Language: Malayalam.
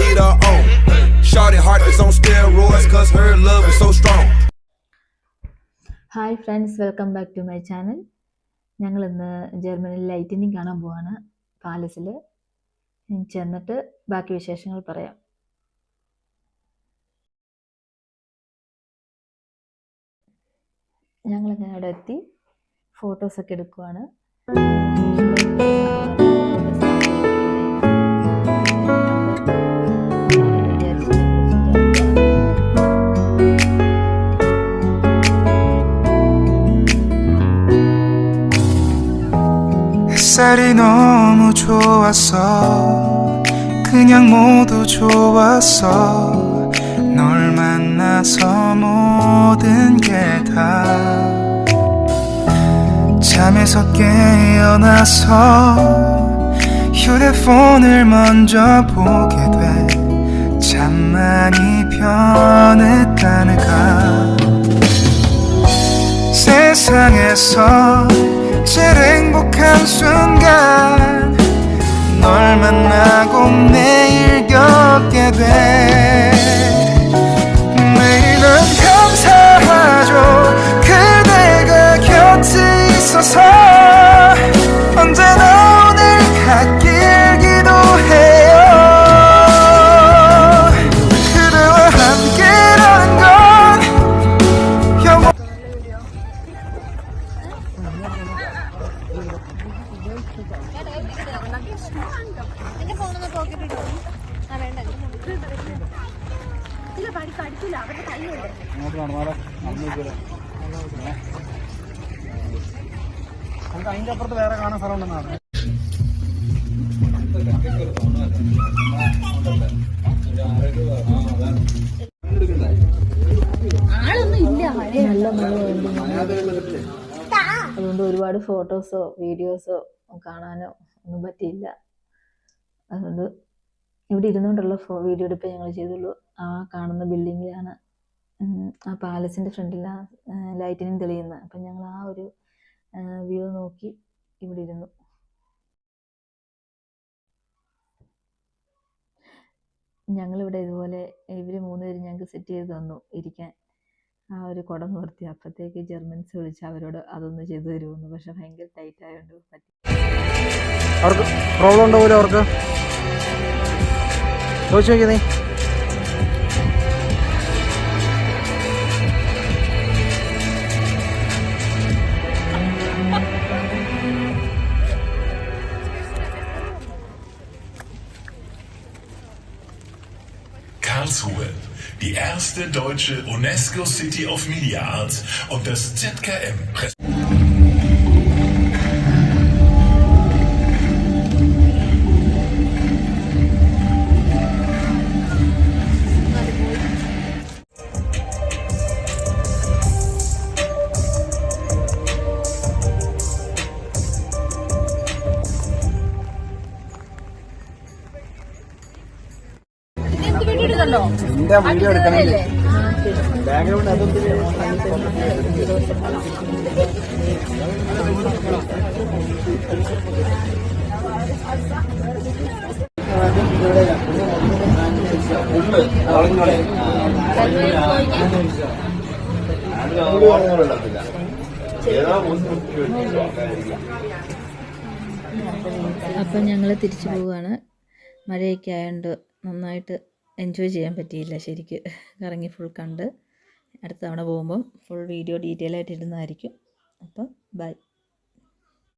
lead her on. Shorty heart is on steroids cause her love is so strong. Hi friends, welcome back to my channel. ഞങ്ങൾ ഇന്ന് ജർമ്മനിയിൽ ലൈറ്റനിങ് കാണാൻ പോവാണ് പാലസിൽ. ചെന്നിട്ട് ബാക്കി വിശേഷങ്ങൾ പറയാം. ഞങ്ങളിങ്ങനെ അവിടെ എത്തി ഫോട്ടോസൊക്കെ എടുക്കുവാണ്. 햇살이 너무 좋았어. 그냥 모두 좋았어. 널 만나서 모든 게 다 잠에서 깨어나서 휴대폰을 먼저 보게 돼. 참 많이 변했다는가. 세상에서 제일 행복한 순간 널 만나고 매일 겪게 돼. 매일은 감사하죠. 그대가 곁에 있어서 언제나 오늘 같길 기도해요. 그대와 함께라는 건 영원. അതിന്റെ അപ്പുറത്ത് വേറെ കാണാൻ സ്ഥലമുണ്ടെന്നാണ്. നല്ല മഴയുണ്ട്. അതുകൊണ്ട് ഒരുപാട് ഫോട്ടോസോ വീഡിയോസോ കാണാനോ ഒന്നും പറ്റിയില്ല. അതുകൊണ്ട് ഇവിടെ ഇരുന്നുകൊണ്ടുള്ള വീഡിയോ എടുപ്പേ ഞങ്ങൾ ചെയ്തുള്ളൂ. ആ കാണുന്ന ബിൽഡിങ്ങിലാണ് ആ പാലസിൻ്റെ ഫ്രണ്ടിലാണ് ലൈറ്റിനിങ് തെളിയുന്നത്. അപ്പം ഞങ്ങൾ ആ ഒരു വ്യൂ നോക്കി ഇവിടെ ഇരുന്നു. ഞങ്ങളിവിടെ ഇതുപോലെ ഇവർ 3 പേരും ഞങ്ങൾക്ക് സെറ്റ് ചെയ്ത് തന്നു ഇരിക്കാൻ. ആ ഒരു കുട നിർത്തി. അപ്പോഴത്തേക്ക് ജർമ്മൻസ് വിളിച്ച് അവരോട് അതൊന്ന് ചെയ്തു തരുമെന്ന്. പക്ഷെ ഭയങ്കര ടൈറ്റ് ആയതുകൊണ്ട് പറ്റി. അവർക്ക് പ്രോബ്ലം ഉണ്ടാവില്ല. അവർക്ക് ചോദിച്ചു നോക്കിയേ. Karlsruhe, die erste deutsche UNESCO City of Media Arts und das ZKM എന്റെ വീഡിയോ എടുക്കണമെങ്കിൽ ബാക്ക്ഗ്രൗണ്ട് അതൊന്നും. അപ്പം ഞങ്ങൾ തിരിച്ചു പോവുകയാണ്. മഴയൊക്കെ ആയതുകൊണ്ട് നന്നായിട്ട് എൻജോയ് ചെയ്യാൻ പറ്റിയില്ല. ശരിക്ക് കറങ്ങി ഫുൾ കണ്ട്. അടുത്ത തവണ പോകുമ്പം ഫുൾ വീഡിയോ ഡീറ്റെയിൽ ആയിട്ട് ഇടുന്നതായിരിക്കും. അപ്പം ബൈ.